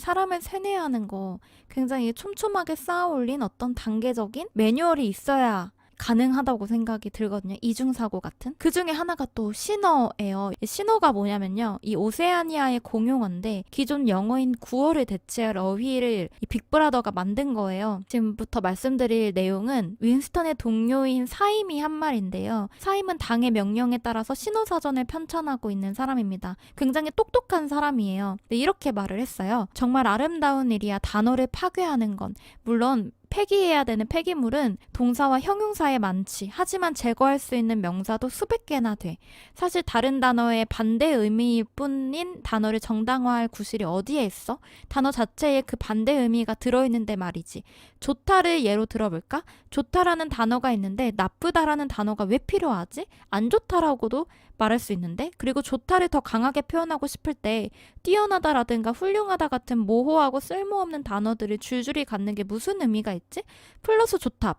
사람을 세뇌하는 거 굉장히 촘촘하게 쌓아 올린 어떤 단계적인 매뉴얼이 있어야 가능하다고 생각이 들거든요. 이중사고 같은. 그 중에 하나가 또 신어예요. 신어가 뭐냐면요. 이 오세아니아의 공용어인데 기존 영어인 구어를 대체할 어휘를 이 빅브라더가 만든 거예요. 지금부터 말씀드릴 내용은 윈스턴의 동료인 사임이 한 말인데요. 사임은 당의 명령에 따라서 신어사전을 편찬하고 있는 사람입니다. 굉장히 똑똑한 사람이에요. 근데 이렇게 말을 했어요. 정말 아름다운 일이야 단어를 파괴하는 건. 물론 폐기해야 되는 폐기물은 동사와 형용사에 많지. 하지만 제거할 수 있는 명사도 수백 개나 돼. 사실 다른 단어의 반대 의미일 뿐인 단어를 정당화할 구실이 어디에 있어? 단어 자체에 그 반대 의미가 들어있는데 말이지. 좋다를 예로 들어볼까? 좋다라는 단어가 있는데 나쁘다라는 단어가 왜 필요하지? 안 좋다라고도 말할 수 있는데, 그리고 좋다를 더 강하게 표현하고 싶을 때 뛰어나다라든가 훌륭하다 같은 모호하고 쓸모없는 단어들을 줄줄이 갖는 게 무슨 의미가 있지? 플러스 좋다,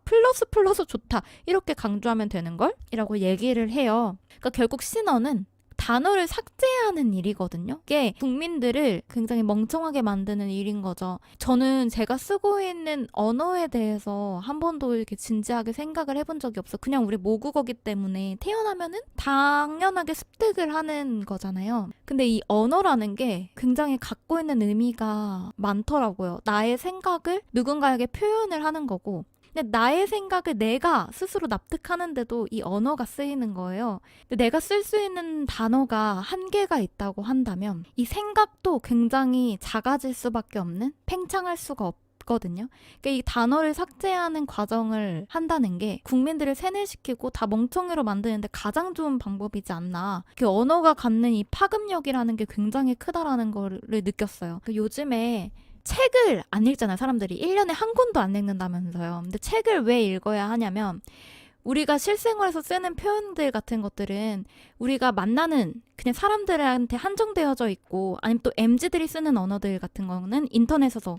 플러스 좋다 이렇게 강조하면 되는 걸? 이라고 얘기를 해요. 그러니까 결국 신어는 단어를 삭제하는 일이거든요. 이게 국민들을 굉장히 멍청하게 만드는 일인 거죠. 저는 제가 쓰고 있는 언어에 대해서 한 번도 이렇게 진지하게 생각을 해본 적이 없어. 그냥 우리 모국어기 때문에 태어나면은 당연하게 습득을 하는 거잖아요. 근데 이 언어라는 게 굉장히 갖고 있는 의미가 많더라고요. 나의 생각을 누군가에게 표현을 하는 거고, 근데 나의 생각을 내가 스스로 납득하는데도 이 언어가 쓰이는 거예요. 근데 내가 쓸 수 있는 단어가 한계가 있다고 한다면 이 생각도 굉장히 작아질 수밖에 없는, 팽창할 수가 없거든요. 그러니까 이 단어를 삭제하는 과정을 한다는 게 국민들을 세뇌시키고 다 멍청이로 만드는데 가장 좋은 방법이지 않나. 그 언어가 갖는 이 파급력이라는 게 굉장히 크다라는 거를 느꼈어요. 요즘에 책을 안 읽잖아요, 사람들이. 1년에 한 권도 안 읽는다면서요. 근데 책을 왜 읽어야 하냐면 우리가 실생활에서 쓰는 표현들 같은 것들은 우리가 만나는 그냥 사람들한테 한정되어져 있고, 아니면 또 MZ들이 쓰는 언어들 같은 거는 인터넷에서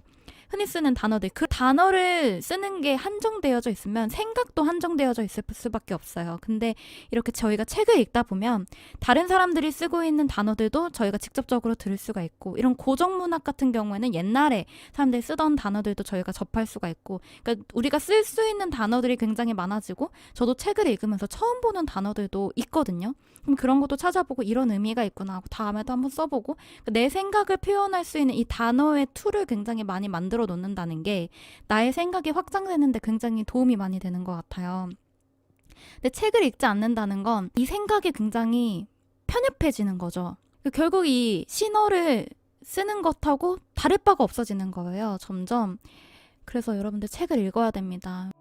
흔히 쓰는 단어들, 그 단어를 쓰는 게 한정되어져 있으면 생각도 한정되어져 있을 수밖에 없어요. 근데 이렇게 저희가 책을 읽다 보면 다른 사람들이 쓰고 있는 단어들도 저희가 직접적으로 들을 수가 있고, 이런 고정문학 같은 경우에는 옛날에 사람들이 쓰던 단어들도 저희가 접할 수가 있고, 그러니까 우리가 쓸 수 있는 단어들이 굉장히 많아지고, 저도 책을 읽으면서 처음 보는 단어들도 있거든요. 그럼 그런 것도 찾아보고 이런 의미가 있구나 하고 다음에도 한번 써보고, 내 생각을 표현할 수 있는 이 단어의 툴을 굉장히 많이 만들어 놓는다는 게 나의 생각이 확장되는데 굉장히 도움이 많이 되는 것 같아요. 근데 책을 읽지 않는다는 건 이 생각이 굉장히 편협해지는 거죠. 결국 이 신어를 쓰는 것하고 다를 바가 없어지는 거예요, 점점. 그래서 여러분들 책을 읽어야 됩니다.